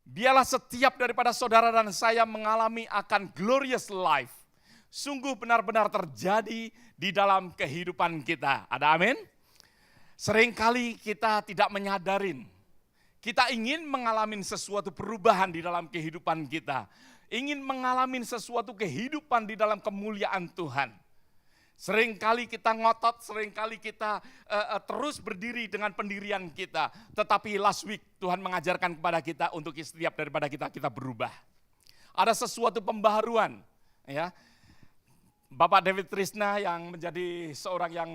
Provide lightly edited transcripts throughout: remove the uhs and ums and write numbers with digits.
Biarlah setiap daripada saudara dan saya mengalami akan glorious life. Sungguh benar-benar terjadi di dalam kehidupan kita. Ada amin? Seringkali kita tidak menyadarin. Kita ingin mengalami sesuatu perubahan di dalam kehidupan kita. Ingin mengalami sesuatu kehidupan di dalam kemuliaan Tuhan. Seringkali kita ngotot, seringkali kita terus berdiri dengan pendirian kita. Tetapi last week Tuhan mengajarkan kepada kita untuk setiap daripada kita berubah. Ada sesuatu pembaharuan. Ya. Bapak David Trisna yang menjadi seorang yang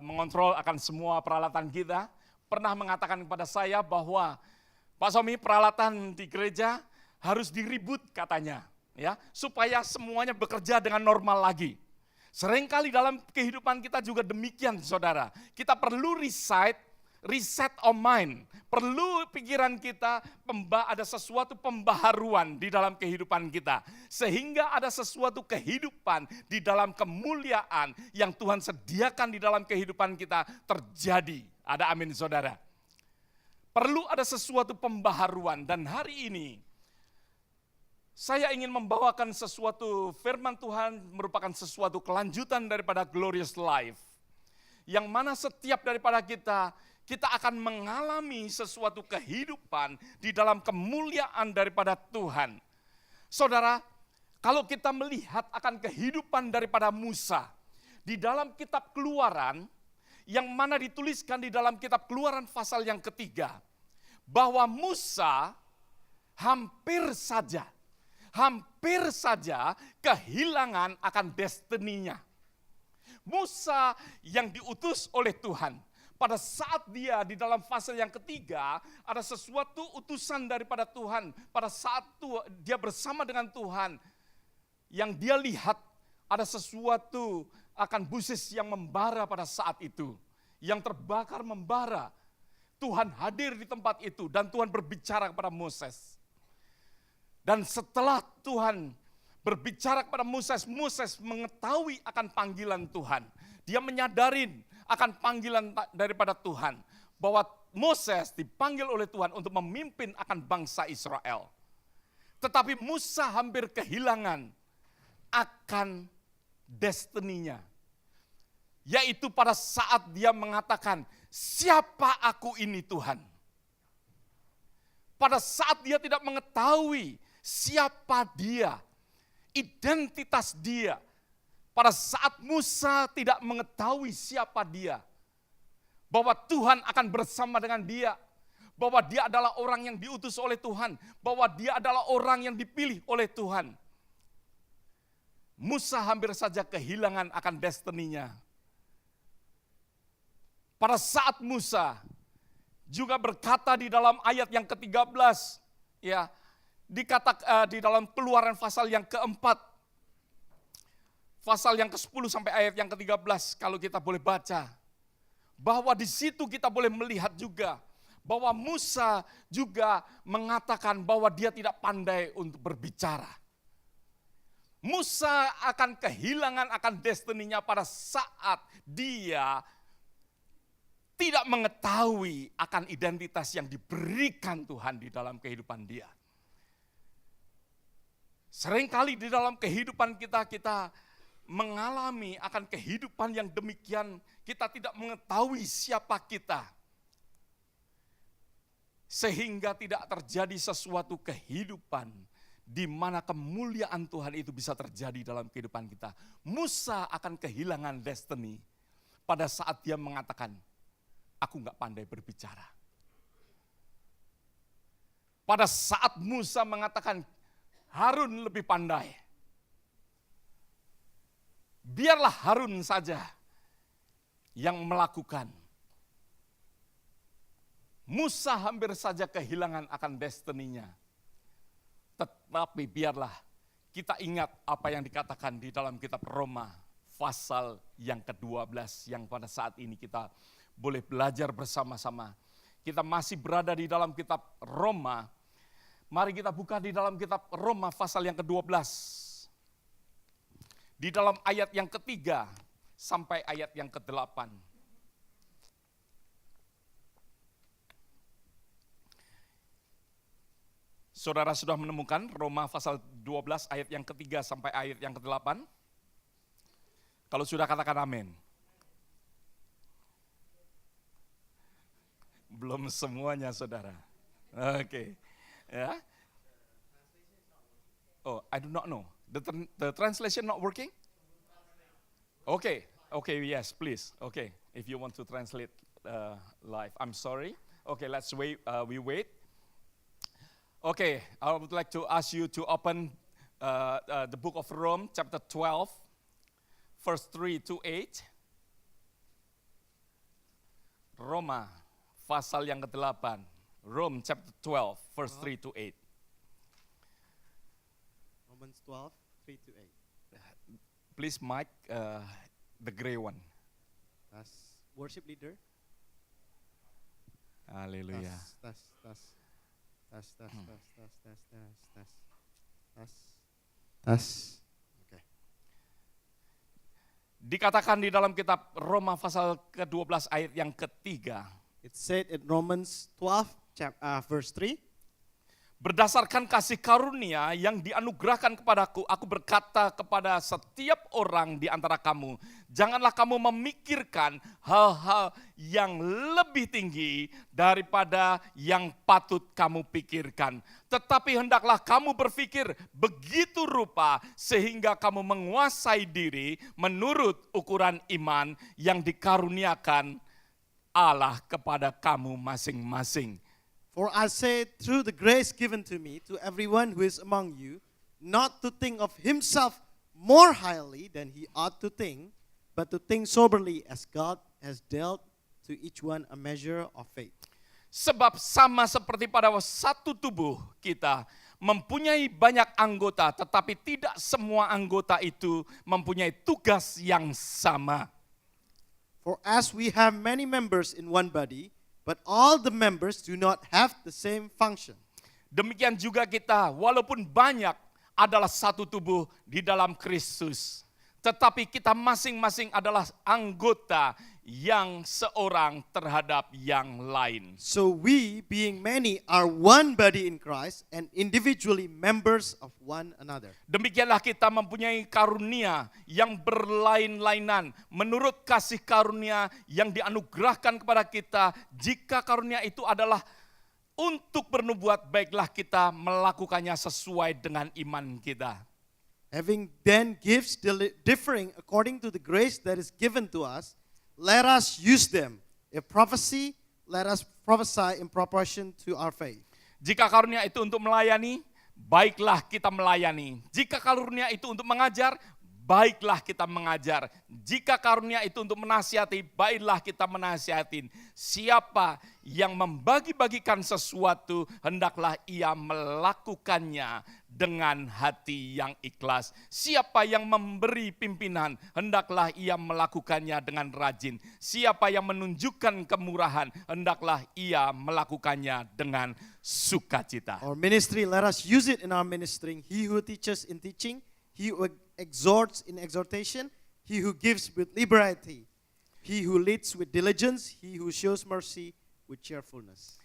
mengontrol akan semua peralatan kita, pernah mengatakan kepada saya bahwa Pak Somi, peralatan di gereja harus diribut katanya. Ya, supaya semuanya bekerja dengan normal lagi. Seringkali dalam kehidupan kita juga demikian, saudara. Kita perlu reset of mind. Perlu pikiran kita ada sesuatu pembaharuan di dalam kehidupan kita. Sehingga ada sesuatu kehidupan di dalam kemuliaan yang Tuhan sediakan di dalam kehidupan kita terjadi. Ada amin, saudara. Perlu ada sesuatu pembaharuan, dan hari ini saya ingin membawakan sesuatu firman Tuhan merupakan sesuatu kelanjutan daripada glorious life. Yang mana setiap daripada kita akan mengalami sesuatu kehidupan di dalam kemuliaan daripada Tuhan. Saudara, kalau kita melihat akan kehidupan daripada Musa, di dalam kitab Keluaran, yang mana dituliskan di dalam kitab Keluaran pasal yang ketiga, bahwa Musa hampir saja kehilangan akan destininya. Musa yang diutus oleh Tuhan, pada saat dia di dalam fase yang ketiga, ada sesuatu utusan daripada Tuhan. Pada saat dia bersama dengan Tuhan, yang dia lihat ada sesuatu akan busis yang membara pada saat itu. Yang terbakar membara. Tuhan hadir di tempat itu dan Tuhan berbicara kepada Moses. Dan setelah Tuhan berbicara kepada Moses, Moses mengetahui akan panggilan Tuhan. Dia menyadarin akan panggilan daripada Tuhan. Bahwa Moses dipanggil oleh Tuhan untuk memimpin akan bangsa Israel. Tetapi Musa hampir kehilangan akan destininya. Yaitu pada saat dia mengatakan, siapa aku ini Tuhan? Pada saat dia tidak mengetahui siapa dia, identitas dia. Pada saat Musa tidak mengetahui siapa dia, bahwa Tuhan akan bersama dengan dia, bahwa dia adalah orang yang diutus oleh Tuhan, bahwa dia adalah orang yang dipilih oleh Tuhan. Musa hampir saja kehilangan akan destininya. Pada saat Musa juga berkata di dalam ayat yang ke-13, ya, di dalam Keluaran pasal yang keempat, pasal yang ke-10 sampai ayat yang ke-13 kalau kita boleh baca. Bahwa di situ kita boleh melihat juga bahwa Musa juga mengatakan bahwa dia tidak pandai untuk berbicara. Musa akan kehilangan akan destininya pada saat dia tidak mengetahui akan identitas yang diberikan Tuhan di dalam kehidupan dia. Seringkali di dalam kehidupan kita mengalami akan kehidupan yang demikian, kita tidak mengetahui siapa kita. Sehingga tidak terjadi sesuatu kehidupan di mana kemuliaan Tuhan itu bisa terjadi dalam kehidupan kita. Musa akan kehilangan destiny pada saat dia mengatakan, aku gak pandai berbicara. Pada saat Musa mengatakan, Harun lebih pandai. Biarlah Harun saja yang melakukan. Musa hampir saja kehilangan akan destininya. Tetapi biarlah kita ingat apa yang dikatakan di dalam kitab Roma pasal yang ke-12 yang pada saat ini kita boleh belajar bersama-sama. Kita masih berada di dalam kitab Roma. Mari kita buka di dalam kitab Roma pasal yang ke-12. Di dalam ayat yang ketiga sampai ayat yang ke-8. Saudara sudah menemukan Roma pasal 12 ayat yang ketiga sampai ayat yang ke-8? Kalau sudah katakan amin. Belum semuanya saudara. Oke. Ya. Oh, I do not know. The translation not working? Okay, yes, please. Okay, if you want to translate live, I'm sorry. Okay, let's wait. We wait. Okay, I would like to ask you to open the book of Rome, chapter 12, verse 3 to 8. Roma, pasal yang ke-8. Rome, chapter 12, verse 3 to 8. Romans 12, 3 to 8. Please, Mike, the gray one. That's worship leader. Haleluya. Tas. Okay. Dikatakan di dalam kitab Roma pasal ke-12 ayat yang ketiga. It said in Romans 12, verse 3. Berdasarkan kasih karunia yang dianugerahkan kepadaku, aku berkata kepada setiap orang di antara kamu, janganlah kamu memikirkan hal-hal yang lebih tinggi daripada yang patut kamu pikirkan. Tetapi hendaklah kamu berpikir begitu rupa sehingga kamu menguasai diri menurut ukuran iman yang dikaruniakan Allah kepada kamu masing-masing. For I say, through the grace given to me, to everyone who is among you, not to think of himself more highly than he ought to think, but to think soberly as God has dealt to each one a measure of faith. Sebab sama seperti pada satu tubuh kita mempunyai banyak anggota, tetapi tidak semua anggota itu mempunyai tugas yang sama. For as we have many members in one body, but all the members do not have the same function. Demikian juga kita, walaupun banyak adalah satu tubuh di dalam Kristus. Tetapi kita masing-masing adalah anggota yang seorang terhadap yang lain. So we, being many, are one body in Christ and individually members of one another. Demikianlah kita mempunyai karunia yang berlain-lainan menurut kasih karunia yang dianugerahkan kepada kita. Jika karunia itu adalah untuk bernubuat, baiklah kita melakukannya sesuai dengan iman kita. Having then gifts differing according to the grace that is given to us, let us use them. If prophecy, let us prophesy in proportion to our faith. Jika karunia itu untuk melayani, baiklah kita melayani. Jika karunia itu untuk mengajar, baiklah kita mengajar. Jika karunia itu untuk menasihati, baiklah kita menasihatin. Siapa yang membagi-bagikan sesuatu, hendaklah ia melakukannya dengan hati yang ikhlas. Siapa yang memberi pimpinan, hendaklah ia melakukannya dengan rajin. Siapa yang menunjukkan kemurahan, hendaklah ia melakukannya dengan sukacita. Our ministry, let us use it in our ministering. He who teaches in teaching, he who exhorts in exhortation, he who gives with liberality, he who leads with diligence, he who shows mercy with cheerfulness.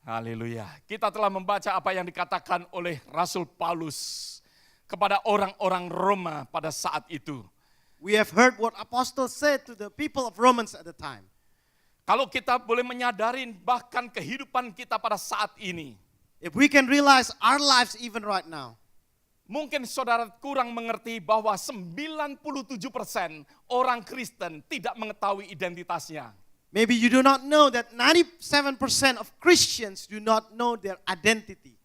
Haleluya. Kita telah membaca apa yang dikatakan oleh Rasul Paulus kepada orang-orang Roma pada saat itu. We have heard what apostles said to the people of Romans at the time. Kalau kita boleh menyadari bahkan kehidupan kita pada saat ini. If we can realize our lives even right now. Mungkin saudara kurang mengerti bahwa 97% orang Kristen tidak mengetahui identitasnya. Maybe you do not know that 97% of Christians do not know their identity.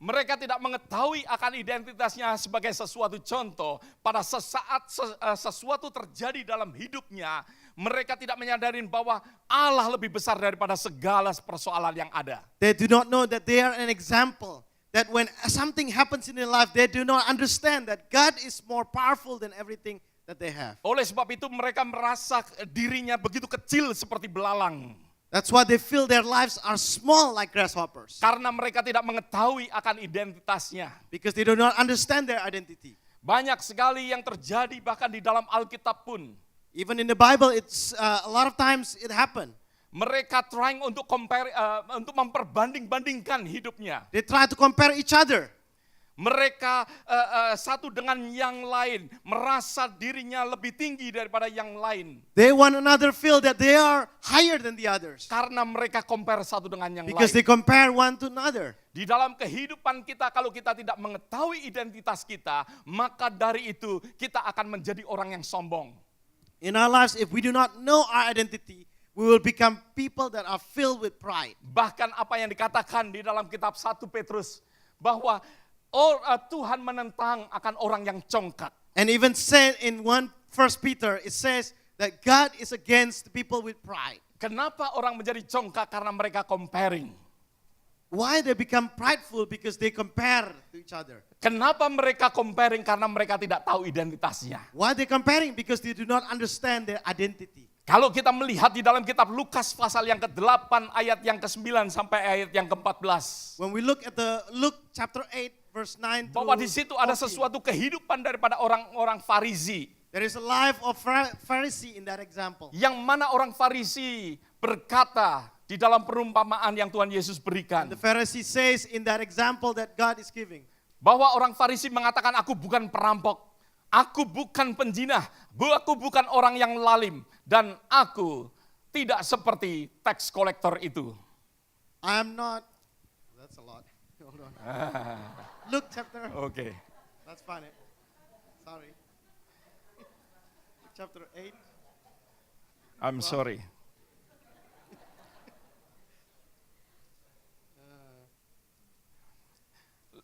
Mereka tidak mengetahui akan identitasnya sebagai sesuatu contoh. Pada sesaat sesuatu terjadi dalam hidupnya, mereka tidak menyadari bahwa Allah lebih besar daripada segala persoalan yang ada. They do not know that they are an example. That when something happens in their life, they do not understand that God is more powerful than everything that they have. Oleh sebab itu mereka merasa dirinya begitu kecil seperti belalang. That's why they feel their lives are small like grasshoppers. Karena mereka tidak mengetahui akan identitasnya. Because they do not understand their identity. Banyak sekali yang terjadi bahkan di dalam Alkitab pun. Even in the Bible, it's a lot of times it happened. Mereka trying untuk untuk memperbanding-bandingkan hidupnya. They try to compare each other. Mereka satu dengan yang lain, merasa dirinya lebih tinggi daripada yang lain. They one another feel that they are higher than the others. Karena mereka compare satu dengan yang Because lain. they compare one to another. Di dalam kehidupan kita, kalau kita tidak mengetahui identitas kita, maka dari itu kita akan menjadi orang yang sombong. In our lives, if we do not know our identity, we will become people that are filled with pride. Bahkan apa yang dikatakan di dalam kitab 1 Petrus, bahwa Tuhan menentang akan orang yang congkak. And even said in 1 Peter, it says that God is against people with pride. Kenapa orang menjadi congkak? Karena mereka comparing. Why they become prideful? Because they compare to each other. Kenapa mereka comparing? Karena mereka tidak tahu identitasnya. Why they comparing? Because they do not understand their identity. Kalau kita melihat di dalam kitab Lukas pasal yang ke-8 ayat yang ke-9 sampai ayat yang ke-14. When we look at the Luke chapter 8 verse 9 to Bahwa di situ ada 14, sesuatu kehidupan daripada orang-orang Farisi. there is a life of Pharisee in that example. Yang mana orang Farisi berkata di dalam perumpamaan yang Tuhan Yesus berikan. The Pharisee says in that example that God is giving. Bahwa orang Farisi mengatakan, aku bukan perampok, aku bukan penjinah, aku bukan orang yang lalim, dan aku tidak seperti tax collector itu. I am not. That's a lot. Hold on. Luke chapter. Oke. That's funny. Sorry. Chapter 8. I'm sorry.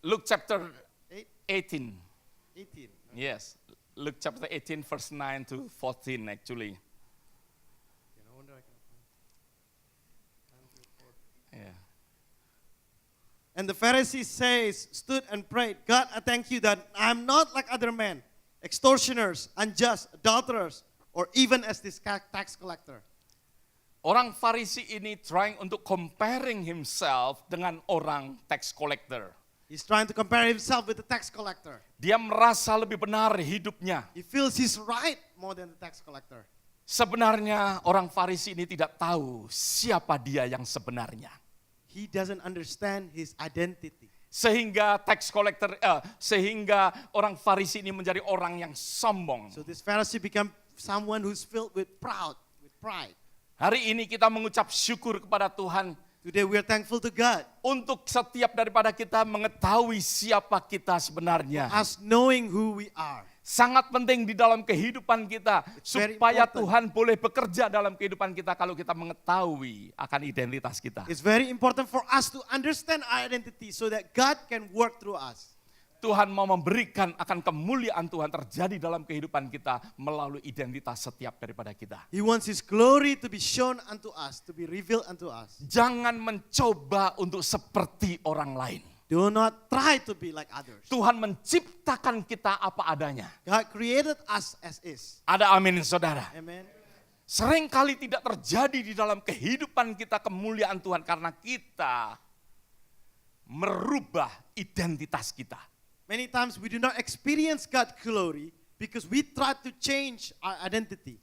Luke chapter 18. 18. Yes. Luke chapter 18 verse 9 to 14 actually. No wonder I cannot find. Yeah. And the Pharisee stood and prayed, God, I thank you that I'm not like other men, extortioners, unjust, adulterers, or even as this tax collector. Orang Farisi ini trying untuk comparing himself dengan orang tax collector. He's trying to compare himself with the tax collector. Dia merasa lebih benar hidupnya. He feels he's right more than the tax collector. Sebenarnya orang Farisi ini tidak tahu siapa dia yang sebenarnya. He doesn't understand his identity. Sehingga sehingga orang Farisi ini menjadi orang yang sombong. So this Pharisee become someone who's filled with pride. Hari ini kita mengucap syukur kepada Tuhan. Today we are thankful to God. Untuk setiap daripada kita mengetahui siapa kita sebenarnya. Us knowing who we are. Sangat penting di dalam kehidupan kita. very Supaya important. Tuhan boleh bekerja dalam kehidupan kita kalau kita mengetahui akan identitas kita. It's very important for us to understand our identity so that God can work through us. Tuhan mau memberikan akan kemuliaan Tuhan terjadi dalam kehidupan kita melalui identitas setiap daripada kita. He wants His glory to be shown unto us, to be revealed unto us. Jangan mencoba untuk seperti orang lain. Do not try to be like others. Tuhan menciptakan kita apa adanya. God created us as is. Ada amin saudara. Amen. Seringkali tidak terjadi di dalam kehidupan kita kemuliaan Tuhan karena kita merubah identitas kita. Many times we do not experience God's glory because we try to change our identity.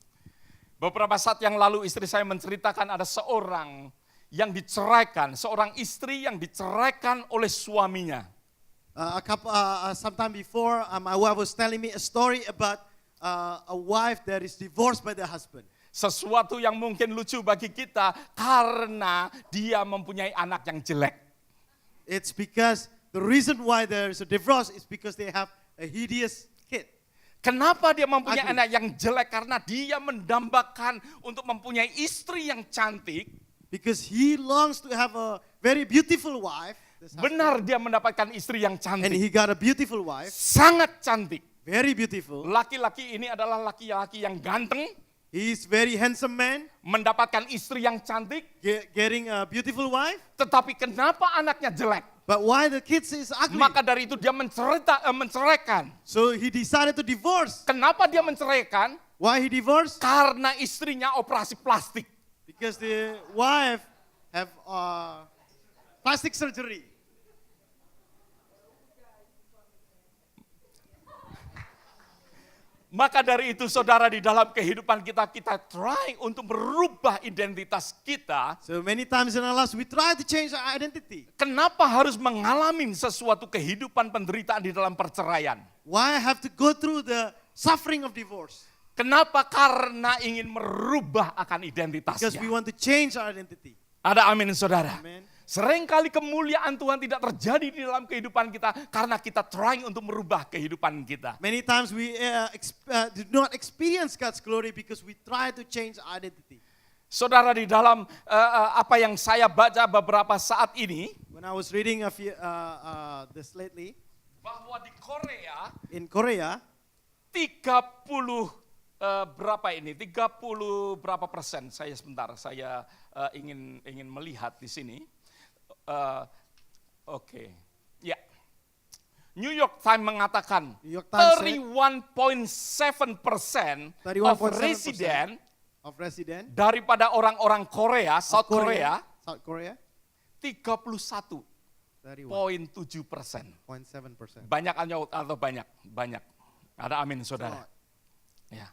Beberapa saat yang lalu istri saya menceritakan ada seorang yang diceraikan, seorang istri yang diceraikan oleh suaminya. Sometime before, my wife was telling me a story about a wife that is divorced by the husband. Sesuatu yang mungkin lucu bagi kita karena dia mempunyai anak yang jelek. It's because the reason why there is a divorce is because they have a hideous kid. Kenapa dia mempunyai Ugly. anak yang jelek? Karena dia mendambakan untuk mempunyai istri yang cantik. Because he longs to have a very beautiful wife. This husband. Benar dia mendapatkan istri yang And cantik. he got a beautiful wife, Sangat cantik. very beautiful. Laki-laki ini adalah laki-laki yang ganteng. He's very handsome man, Mendapatkan istri yang cantik. getting a beautiful wife. Tetapi kenapa anaknya jelek? But why the kids is ugly? Maka dari itu dia menceraikan. So he decided to divorce. Kenapa dia menceraikan? Why he divorced? Karena istrinya operasi plastik. Because the wife have plastic surgery. Maka dari itu saudara, di dalam kehidupan kita try untuk merubah identitas kita. So many times in our lives we try to change our identity. Kenapa harus mengalami sesuatu kehidupan penderitaan di dalam perceraian? Why I have to go through the suffering of divorce? Kenapa? Karena ingin merubah akan Because we identitasnya. want to change our identity. Ada amin saudara. Amen. Seringkali kemuliaan Tuhan tidak terjadi di dalam kehidupan kita karena kita trying untuk merubah kehidupan kita. Many times we do not experience God's glory because we try to change our identity. Saudara, di dalam apa yang saya baca beberapa saat ini, When I was reading a few, this lately, bahwa di Korea in Korea, 30 berapa ini? 30 berapa persen? Saya sebentar, saya ingin melihat di sini. Oke. Ya. New York Times mengatakan New York Times said 31.7% of 31.7% resident of resident daripada orang-orang Korea, South Korea, South Korea, 31.7%. 31.7%. Banyak atau banyak? Banyak. Ada amin saudara. Ya.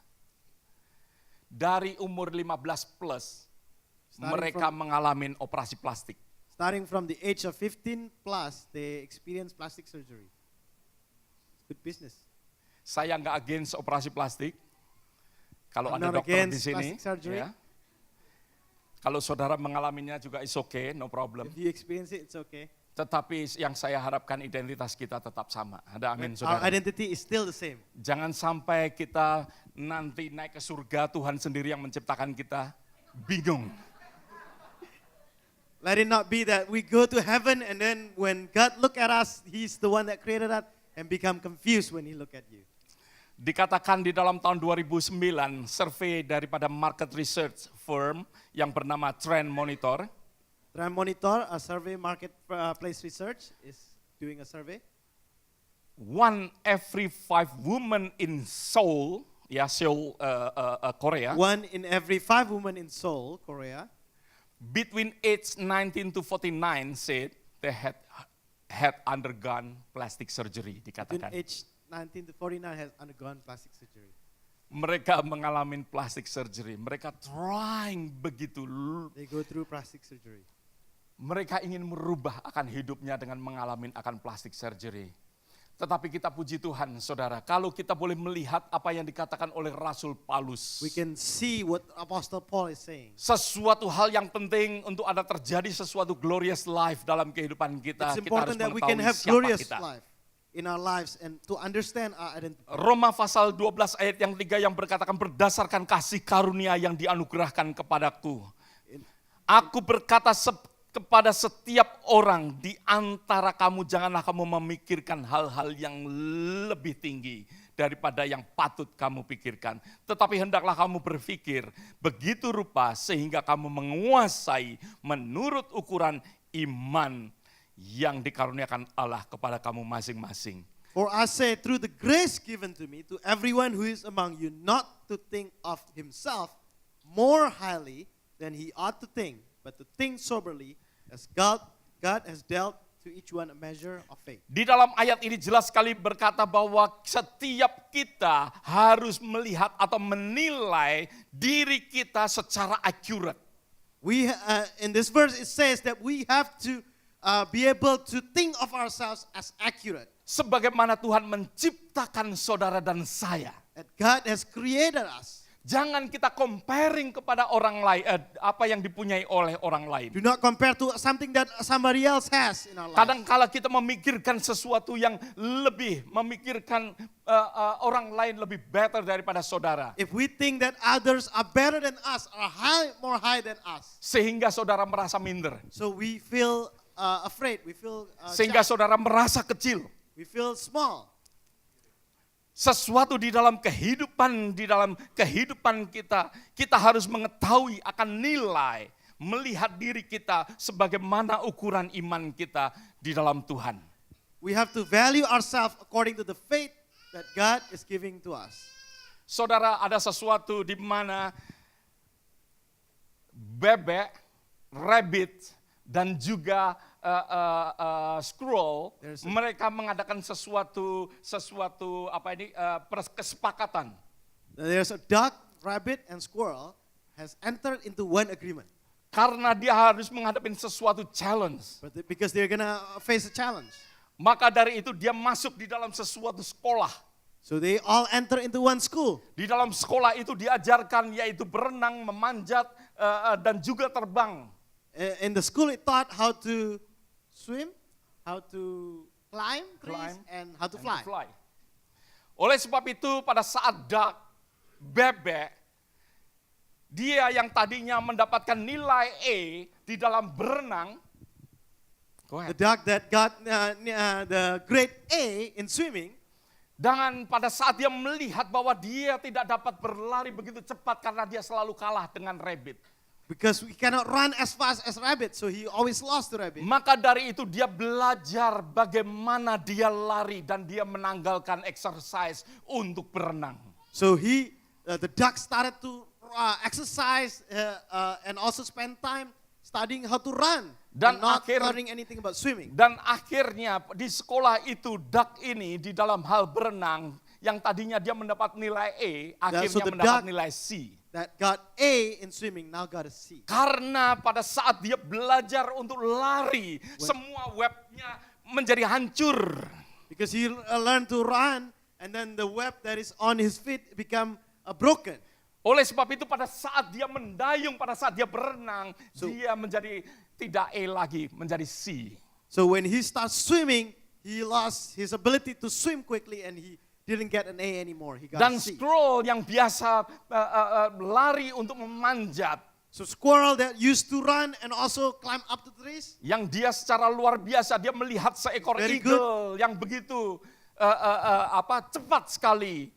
Dari umur 15 plus, mereka mengalami operasi plastik. Starting from the age of 15 plus, they experience plastic surgery. Good business. Saya nggak against operasi plastik. Kalau I'm ada not dokter di against sini, plastic surgery. ya. Kalau saudara mengalaminya juga is okay, no problem. If you experience it, it's okay. Tetapi yang saya harapkan identitas kita tetap sama. Ada amin Our saudara. identity is still the same. Jangan sampai kita nanti naik ke surga, Tuhan sendiri yang menciptakan kita, bingung. Let it not be that we go to heaven and then when God look at us, He's the one that created us and become confused when He look at you. Dikatakan di dalam tahun 2009, survei daripada market research firm yang bernama Trend Monitor, Trend Monitor, a survey marketplace research, is doing a survey. 1 every 5 women in Seoul, Korea, 1 in every 5 women in Seoul, Korea, between age 19 to 49 said they had undergone plastic surgery, between dikatakan. age 19 to 49 has undergone plastic surgery. Mereka mengalami plastic surgery, mereka trying begitu. They go through plastic surgery. Mereka ingin merubah akan hidupnya dengan mengalami akan plastic surgery. Tetapi kita puji Tuhan, saudara, kalau kita boleh melihat apa yang dikatakan oleh Rasul Paulus. We can see what Apostle Paul is saying. Sesuatu hal yang penting untuk ada terjadi sesuatu glorious life dalam kehidupan kita. It's Kita harus important that we can mengetahui have siapa glorious kita. life in our lives and to understand our identity. Roma pasal 12 ayat yang 3 yang berkatakan berdasarkan kasih karunia yang dianugerahkan kepadaku. Aku berkata kepada setiap orang di antara kamu, janganlah kamu memikirkan hal-hal yang lebih tinggi daripada yang patut kamu pikirkan. Tetapi hendaklah kamu berpikir begitu rupa sehingga kamu menguasai menurut ukuran iman yang dikaruniakan Allah kepada kamu masing-masing. For I say, through the grace given to me, to everyone who is among you, not to think of himself more highly than he ought to think, but to think soberly, as God has dealt to each one a measure of faith. Di dalam ayat ini jelas sekali berkata bahwa setiap kita harus melihat atau menilai diri kita secara accurate. We in this verse it says that we have to be able to think of ourselves as accurate. Sebagaimana Tuhan menciptakan saudara dan saya. That God has created us. Jangan kita comparing kepada orang lain, apa yang dipunyai oleh orang lain. Do not compare to something that somebody else has in our life. Kadang-kala kita memikirkan sesuatu yang lebih, memikirkan orang lain lebih better daripada saudara. If we think that others are better than us, are more high than us, Sehingga saudara merasa minder. so we feel afraid, we feel Sehingga shy, saudara merasa kecil. we feel small. Sesuatu di dalam kehidupan kita harus mengetahui akan nilai, melihat diri kita sebagaimana ukuran iman kita di dalam Tuhan. We have to value ourselves according to the faith that God is giving to us. Saudara, ada sesuatu di mana bebek, rabbit, dan juga squirrel, mereka mengadakan sesuatu kesepakatan. There's a duck, rabbit, and squirrel has entered into one agreement. Karena dia harus menghadapi sesuatu challenge. But because they're gonna face a challenge. Maka dari itu dia masuk di dalam sesuatu sekolah. So they all enter into one school. Di dalam sekolah itu diajarkan yaitu berenang, memanjat, dan juga terbang. In the school it taught how to swim, how to climb trees, and how to fly. Oleh sebab itu pada saat bebek, dia yang tadinya mendapatkan nilai E di dalam berenang, The duck that got the grade A in swimming, dan pada saat dia melihat bahwa dia tidak dapat berlari begitu cepat karena dia selalu kalah dengan rabbit. because we cannot run as fast as rabbit, so he always lost to rabbit. Maka dari itu dia belajar bagaimana dia lari dan dia menanggalkan exercise untuk berenang. So the duck started to exercise and also spend time studying how to run Dan and not akhir- learning anything about swimming. Dan akhirnya di sekolah itu duck ini di dalam hal berenang yang tadinya dia mendapat nilai E, so akhirnya the mendapat duck- nilai C. That got A in swimming now got a C. Karena pada saat dia belajar untuk lari, semua webnya menjadi hancur. Because he learned to run and then the web that is on his feet become broken. Oleh sebab itu pada saat dia mendayung, pada saat dia berenang, So- dia menjadi tidak E lagi, menjadi C. So when he starts swimming, he lost his ability to swim quickly and he didn't get an A anymore. He got Dan a C. scroll yang biasa lari untuk memanjat, So squirrel that used to run and also climb up the trees, yang dia secara luar biasa dia melihat seekor Very eagle yang begitu cepat sekali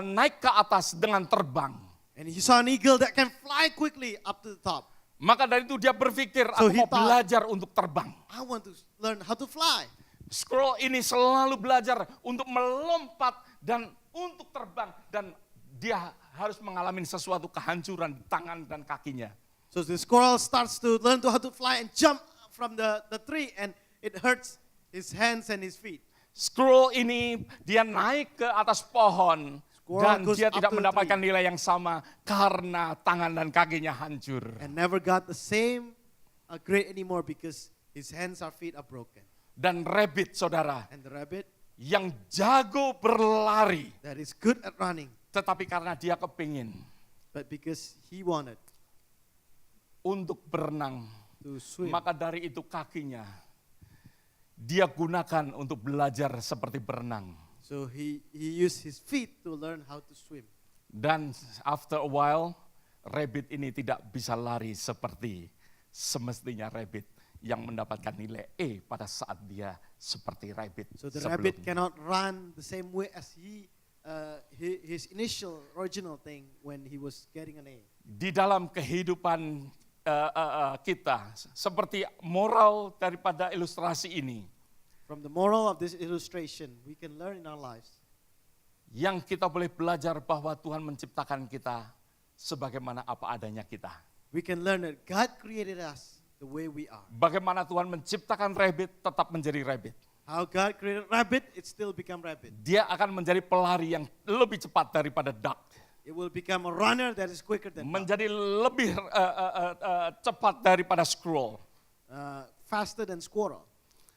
naik ke atas dengan terbang. and he saw an eagle that can fly quickly up to the top. Maka dari itu dia berpikir, So aku he mau thought- belajar untuk terbang. I want to learn how to fly. Scroll ini selalu belajar untuk melompat dan untuk terbang. Dan dia harus mengalami sesuatu kehancuran di tangan dan kakinya. So the squirrel starts to learn how to fly and jump from the tree and it hurts his hands and his feet. Scroll ini dia naik ke atas pohon. Squirrel Dan goes dia up tidak to the mendapatkan tree. nilai yang sama karena tangan dan kakinya hancur. And never got the same grade anymore because his hands or feet are broken. Dan rabbit, saudara, And the rabbit yang jago berlari, that is good at running, tetapi karena dia kepingin but because he wanted untuk berenang, to swim, maka dari itu kakinya dia gunakan untuk belajar seperti berenang. so he used his feet to learn how to swim. Dan after a while, rabbit ini tidak bisa lari seperti semestinya rabbit yang mendapatkan nilai E pada saat dia seperti rabbit So the sebelumnya. rabbit cannot run the same way as his initial original thing when he was getting an A. Di dalam kehidupan kita, seperti moral daripada ilustrasi ini, From the moral of this illustration, we can learn in our lives yang kita boleh belajar bahwa Tuhan menciptakan kita sebagaimana apa adanya kita. we can learn that God created us the way we are. Bagaimana Tuhan menciptakan rabbit tetap menjadi rabbit. How God created rabbit, it still become rabbit. Dia akan menjadi pelari yang lebih cepat daripada duck. It will become a runner that is quicker than duck, Menjadi lebih cepat daripada squirrel. faster than squirrel.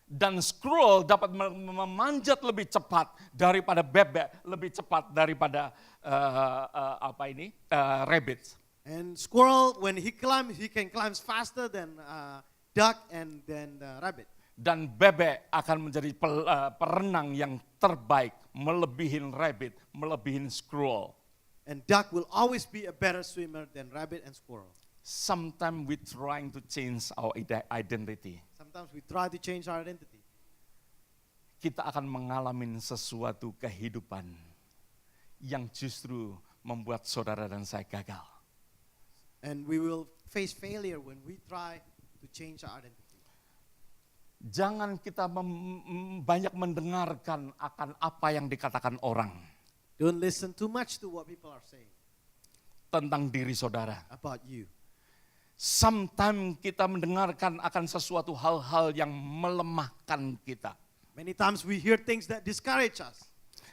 Dan squirrel dapat memanjat lebih cepat daripada bebek, lebih cepat daripada rabbit. And squirrel, when he climbs, he can climb faster than duck and then rabbit. Dan bebek akan menjadi perenang yang terbaik, melebihin rabbit, melebihin squirrel. And duck will always be a better swimmer than rabbit and squirrel. Sometimes we trying to change our identity. Sometimes we try to change our identity. Kita akan mengalami sesuatu kehidupan yang justru membuat saudara dan saya gagal. And we will face failure when we try to change our identity. Jangan kita banyak mendengarkan akan apa yang dikatakan orang Don't listen too much to what people are saying tentang diri saudara. about you. Sometimes kita mendengarkan akan sesuatu hal-hal yang melemahkan kita. Many times we hear things that discourage us.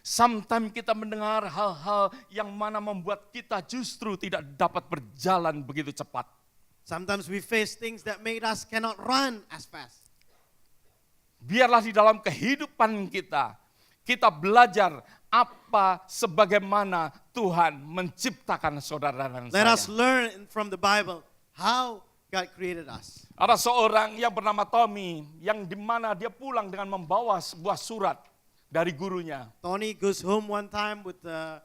Sometimes kita mendengar hal-hal yang mana membuat kita justru tidak dapat berjalan begitu cepat. Sometimes we face things that made us cannot run as fast. Biarlah di dalam kehidupan kita belajar apa sebagaimana Tuhan menciptakan saudara dan Let saya. us learn from the Bible how God created us. Ada seorang yang bernama Tommy yang dimana dia pulang dengan membawa sebuah surat dari gurunya Tony goes home one time with a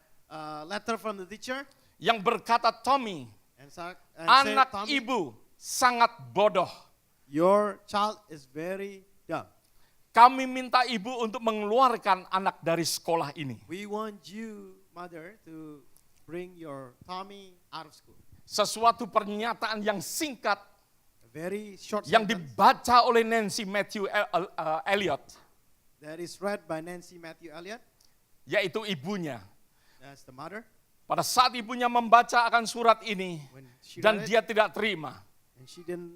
letter from the teacher yang berkata, Tommy, and said, anak Tommy, ibu sangat bodoh. your child is very dumb. Kami minta ibu untuk mengeluarkan anak dari sekolah ini. We want you, mother, to bring your Tommy out of school. Sesuatu pernyataan yang singkat A very short yang sentence dibaca oleh Nancy Matthew Elliot, that is read by Nancy Matthew Elliot. yaitu ibunya. That's the mother. Pada saat ibunya membaca akan surat ini When she dan read it, dia tidak terima, and she didn't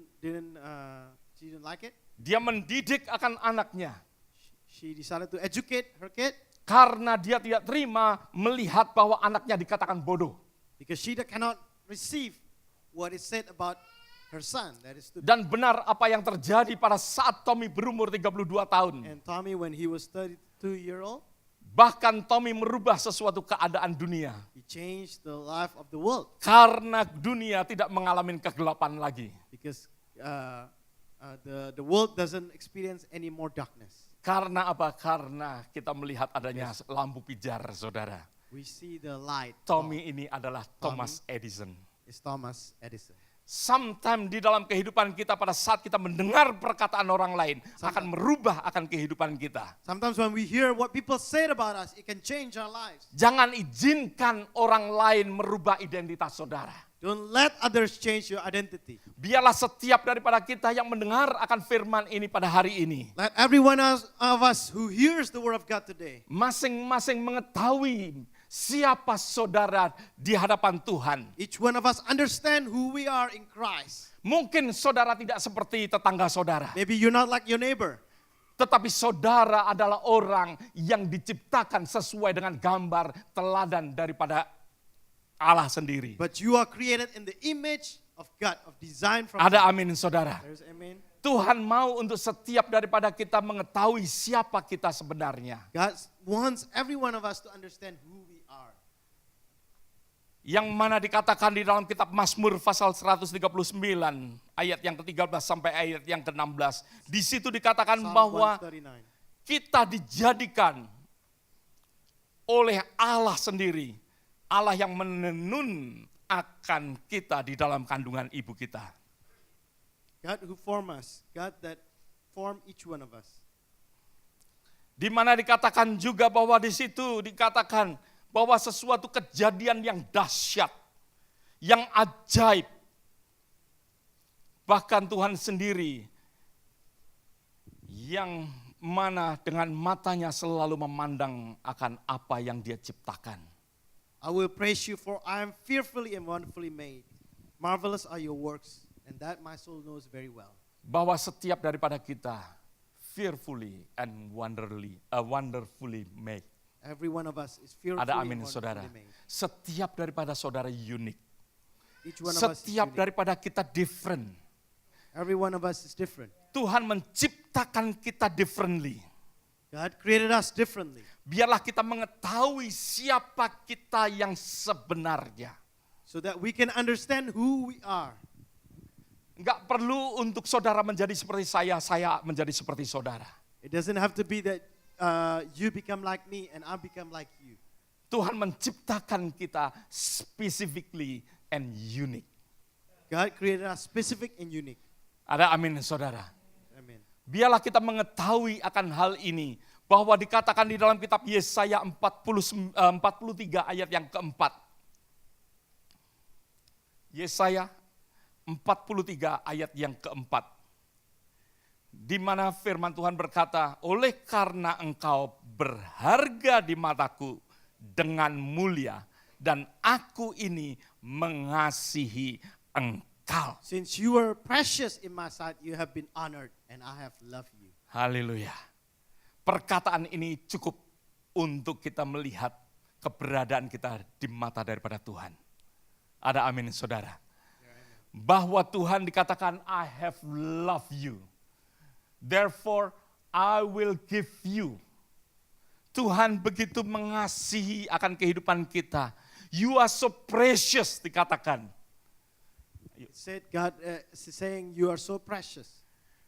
like it. dia mendidik akan anaknya She decided to educate her kid karena dia tidak terima melihat bahwa anaknya dikatakan bodoh. because she cannot receive what is said about her son. That is stupid. Dan benar apa yang terjadi pada saat Tommy berumur 32 tahun. And Tommy, when he was 32-year-old, Bahkan Tommy merubah sesuatu keadaan dunia. he changed the life of the world Karena dunia tidak mengalami kegelapan lagi. because the world doesn't experience any more darkness. Karena apa? Karena kita melihat adanya lampu pijar, saudara. We see the light. Tommy ini adalah Thomas Edison. Is Thomas Edison. Sometimes di dalam kehidupan kita pada saat kita mendengar perkataan orang lain akan merubah akan kehidupan kita. Sometimes when we hear what people said about us, it can change our lives. Jangan izinkan orang lain merubah identitas saudara. Don't let others change your identity. Biarlah setiap daripada kita yang mendengar akan firman ini pada hari ini, Let every one of us who hears the word of God today, masing-masing mengetahui siapa saudara di hadapan Tuhan. each one of us understand who we are in Christ. Mungkin saudara tidak seperti tetangga saudara, Maybe you're not like your neighbor, tetapi saudara adalah orang yang diciptakan sesuai dengan gambar teladan daripada Allah sendiri. but you are created in the image of God, of design from Ada God. amin saudara. There's amen. Tuhan mau untuk setiap daripada kita mengetahui siapa kita sebenarnya. God wants every one of us to understand who we are. Yang mana dikatakan di dalam kitab Mazmur pasal 139 ayat yang ke-13 sampai ayat yang ke-16. Di situ dikatakan Psalm bahwa 139. kita dijadikan oleh Allah sendiri. Allah yang menenun akan kita di dalam kandungan ibu kita. God who formed us, God that formed each one of us. Di mana dikatakan juga bahwa di situ dikatakan bahwa sesuatu kejadian yang dahsyat, yang ajaib, bahkan Tuhan sendiri yang mana dengan matanya selalu memandang akan apa yang dia ciptakan. I will praise you for I am fearfully and wonderfully made. Marvelous are your works, and that my soul knows very well. Bahwa setiap daripada kita fearfully and wonderfully made. Every one of us is fearfully Ada and amin saudara. wonderfully made. Setiap daripada saudara unik. Each one of us is Setiap unique. daripada kita different. Every one of us is different. Tuhan menciptakan kita differently. God created us differently. Biarlah kita mengetahui siapa kita yang sebenarnya. So that we can understand who we are. Enggak perlu untuk saudara menjadi seperti saya menjadi seperti saudara. It doesn't have to be that you become like me and I become like you. Tuhan menciptakan kita specifically and unique. God created us specific and unique. Ada amin saudara. Amen. Biarlah kita mengetahui akan hal ini. Bahwa dikatakan di dalam kitab Yesaya 43 ayat yang keempat. Yesaya 43 ayat yang keempat. Di mana firman Tuhan berkata, oleh karena engkau berharga di mataku dengan mulia, dan aku ini mengasihi engkau. Since you are precious in my sight, you have been honored, and I have loved you. Haleluya. Perkataan ini cukup untuk kita melihat keberadaan kita di mata daripada Tuhan. Ada amin saudara. Bahwa Tuhan dikatakan, I have loved you. Therefore I will give you. Tuhan begitu mengasihi akan kehidupan kita. You are so precious dikatakan. It said God is saying you are so precious.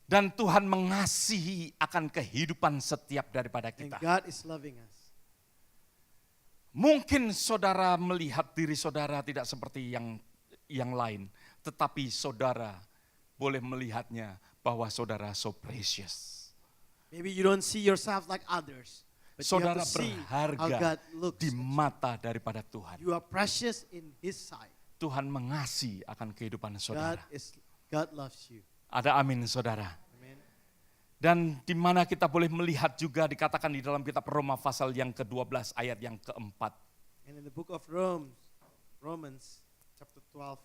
Dan Tuhan mengasihi akan kehidupan setiap daripada And kita. God is loving us. Mungkin saudara melihat diri saudara tidak seperti yang lain. Tetapi saudara boleh melihatnya bahwa saudara so precious. Maybe you don't see yourself like others. But you Saudara have to see how berharga God looks. di mata daripada Tuhan. You are precious in His sight. Tuhan mengasihi akan kehidupan saudara. God loves you. Ada amin saudara. Amen. Dan di mana kita boleh melihat juga dikatakan di dalam kitab Roma pasal yang ke-12 ayat yang ke-4. And in the book of Romans chapter 12,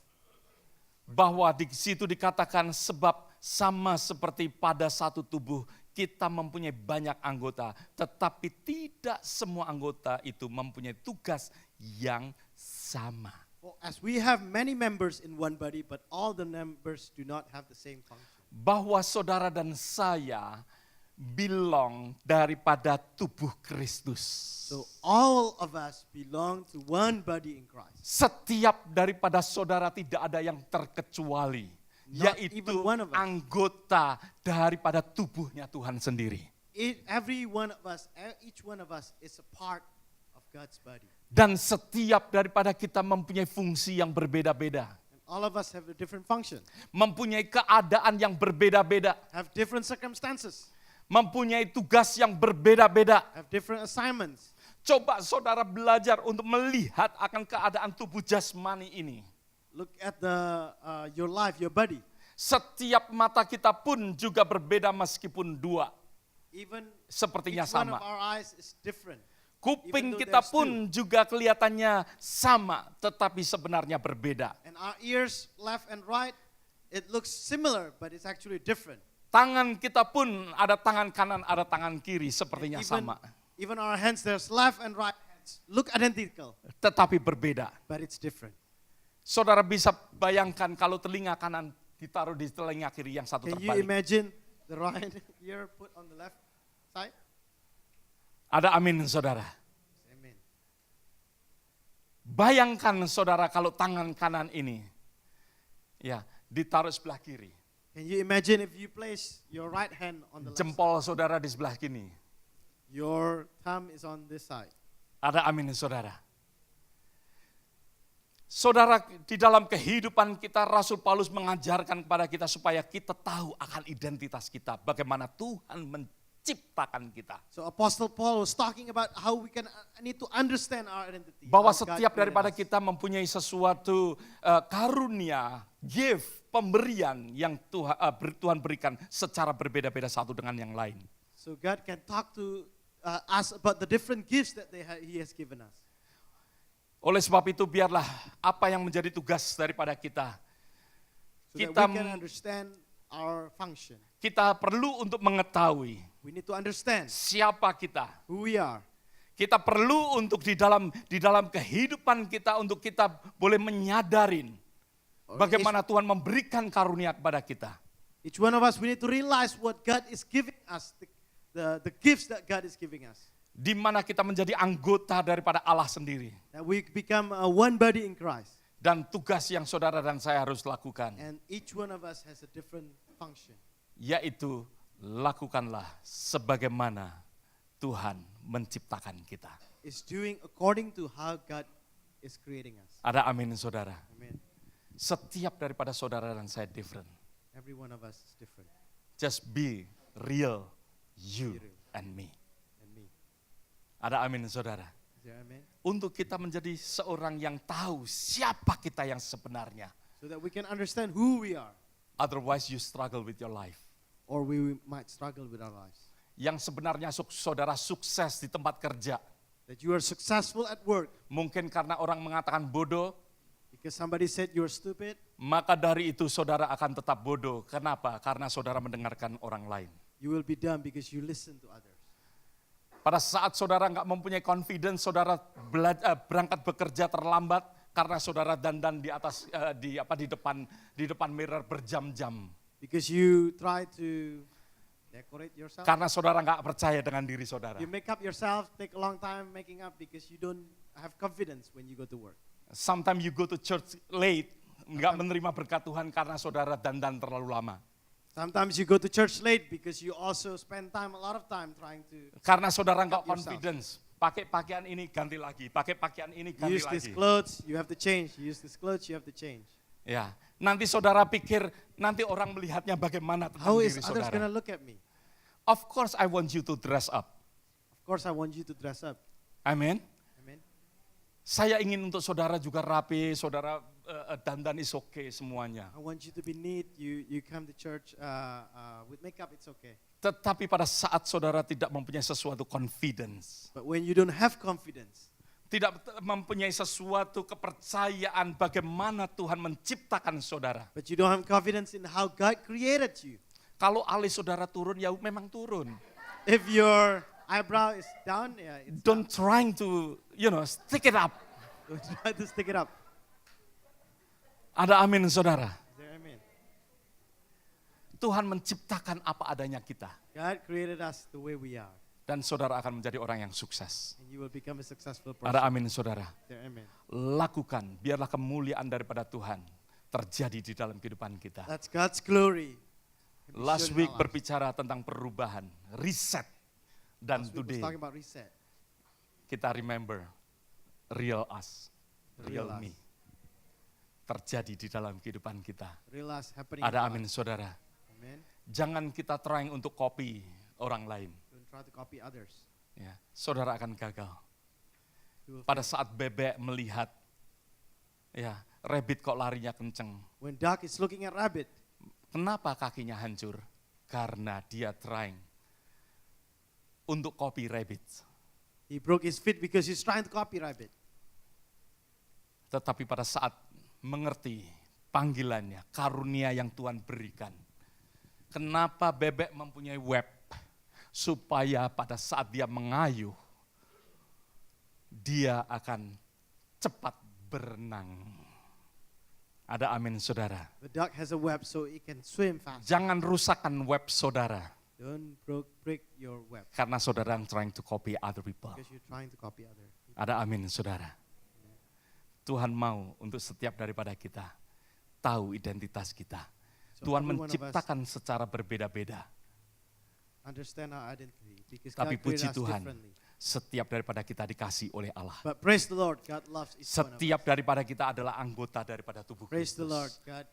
Bahwa di situ dikatakan sebab sama seperti pada satu tubuh kita mempunyai banyak anggota. Tetapi tidak semua anggota itu mempunyai tugas yang sama. for as we have many members in one body, but all the members do not have the same function. Bahwa saudara dan saya belong daripada tubuh Kristus. So all of us belong to one body in Christ. Setiap daripada saudara tidak ada yang terkecuali, Not yaitu even one of us. anggota daripada tubuhnya Tuhan sendiri. Every one of us, each one of us is a part of God's body. Dan setiap daripada kita mempunyai fungsi yang berbeda-beda, And all of us have a different function, mempunyai keadaan yang berbeda-beda, have different circumstances, mempunyai tugas yang berbeda-beda. have different assignments. Coba saudara belajar untuk melihat akan keadaan tubuh jasmani ini. Look at your life, your body. Setiap mata kita pun juga berbeda meskipun dua. Even Sepertinya each one sama. of our eyes is different. Kuping Even though kita there's pun juga kelihatannya sama, tetapi sebenarnya berbeda. And our ears, left and right, it looks similar, but it's actually different. Tangan kita pun ada tangan kanan, ada tangan kiri, sepertinya sama. Even our hands, there's left and right hands, look identical, Tetapi berbeda. but it's different. Saudara bisa bayangkan kalau telinga kanan ditaruh di telinga kiri yang satu Can you terbalik. imagine the right ear put on the left side? Ada amin saudara. Amen. Bayangkan saudara kalau tangan kanan ini ya ditaruh sebelah kiri. Can you imagine if you place your right hand on the left side? Jempol saudara di sebelah kiri. Your thumb is on this side. Ada amin saudara. Saudara, di dalam kehidupan kita Rasul Paulus mengajarkan kepada kita supaya kita tahu akan identitas kita. Bagaimana Tuhan menciptakan kita. So Apostle Paul was talking about how we need to understand our identity. Bahwa how God setiap created daripada us. kita mempunyai sesuatu karunia, gift, pemberian yang Tuhan berikan secara berbeda-beda satu dengan yang lain. So God can talk to us about the different gifts that He has given us. Oleh sebab itu biarlah apa yang menjadi tugas daripada kita. So that Kita we can understand our function. Kita perlu untuk mengetahui We need to understand siapa kita. who we are. Kita perlu untuk di dalam kehidupan kita untuk kita boleh menyadarin bagaimana Tuhan memberikan karunia kepada kita. Each one of us, we need to realize what God is giving us, the gifts that God is giving us. Di mana kita menjadi anggota daripada Allah sendiri. That we become one body in Christ. Dan tugas yang saudara dan saya harus lakukan, And each one of us has a different function. yaitu lakukanlah sebagaimana Tuhan menciptakan kita. Is doing according to how God is creating us. Ada amin saudara. Amen. Setiap daripada saudara dan saya different. Every one of us is different. Just be real, you and me. And me. Ada amin saudara. Is there amen? Untuk kita menjadi seorang yang tahu siapa kita yang sebenarnya. So that we can understand who we are. Otherwise you struggle with your life. Or we might struggle with our lives. Yang sebenarnya saudara sukses di tempat kerja. That you are successful at work. Mungkin karena orang mengatakan bodoh, Because somebody said you're stupid. maka dari itu saudara akan tetap bodoh. Kenapa? Karena saudara mendengarkan orang lain. You will be dumb because you listen to others. Pada saat saudara nggak mempunyai confidence, saudara berangkat bekerja terlambat karena saudara dandan di atas di depan mirror berjam-jam. Because you try to decorate yourself. Karena saudara nggak percaya dengan diri saudara. You make up yourself, take a long time making up because you don't have confidence when you go to work. Sometimes you go to church late, nggak menerima berkat Tuhan karena saudara dandan terlalu lama. Sometimes you go to church late because you also spend a lot of time trying to Karena saudara nggak Help yourself. confidence. Pakai pakaian ini ganti lagi, pakai pakaian ini ganti use these lagi. clothes, you have to change. You use these clothes, you have to change. Ya, nanti saudara pikir nanti orang melihatnya bagaimana tentang How is diri others going to saudara. look at me? Of course I want you to dress up. Of course, I want you to dress up. Amin. Amen. Saya ingin untuk saudara juga rapi, saudara dandan is okay semuanya. I want you to be neat. You come to church with makeup, it's okay. Tetapi pada saat saudara tidak mempunyai sesuatu confidence, But when you don't have confidence, tidak mempunyai sesuatu kepercayaan bagaimana Tuhan menciptakan saudara. but you don't have confidence in how God created you. Kalau alis saudara turun, ya memang turun. If your eyebrow is down, yeah, it's Don't trying to, stick it up. don't try to stick it up. Ada amin saudara. Is there amen? Tuhan menciptakan apa adanya kita. God created us the way we are, Dan saudara akan menjadi orang yang sukses. and you will become a successful person. Ada amin saudara. Is there amen? Lakukan, biarlah kemuliaan daripada Tuhan terjadi di dalam kehidupan kita. That's God's glory. Can be Last shown in week our lives. berbicara tentang perubahan, reset. Dan Last week was today talking about reset. kita remember real us, real Real us. me. Terjadi di dalam kehidupan kita. Real us happening. Ada in our amin lives. saudara. Amen. Jangan kita trying untuk copy orang lain. Don't try to copy others. Ya, saudara akan gagal. You will Pada saat bebek melihat, ya, rabbit kok larinya kenceng. When duck is looking at rabbit, Kenapa kakinya hancur? Karena dia trying untuk copy rabbit. he broke his feet because he's trying to copy rabbit. Tetapi pada saat mengerti panggilannya, karunia yang Tuhan berikan. Kenapa bebek mempunyai web? Supaya pada saat dia mengayuh, dia akan cepat berenang. Ada amin saudara. The duck has a web so it can swim fast. Jangan rusakkan web saudara. Don't break your web Karena saudara trying to copy other people. because you're trying to copy others. Ada amin saudara. Tuhan mau untuk setiap daripada kita tahu identitas kita. So Tuhan every one of us menciptakan secara berbeda-beda. understand our identity because Tapi God puji created us Tuhan, differently. setiap daripada kita dikasih oleh Allah. But praise the Lord, God loves each one of Setiap us. daripada kita adalah anggota daripada tubuh Praise the Lord, Kristus. God.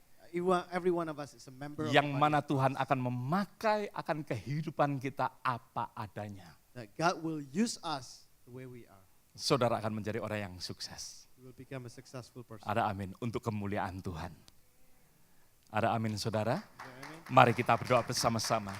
Every one of us is a member Yang of the mana body. Tuhan akan memakai akan kehidupan kita apa adanya. That God will use us the way we are. Saudara akan menjadi orang yang sukses. We will become a successful person. Ada amin untuk kemuliaan Tuhan. Ada amin saudara. Is there amen? Mari kita berdoa bersama-sama.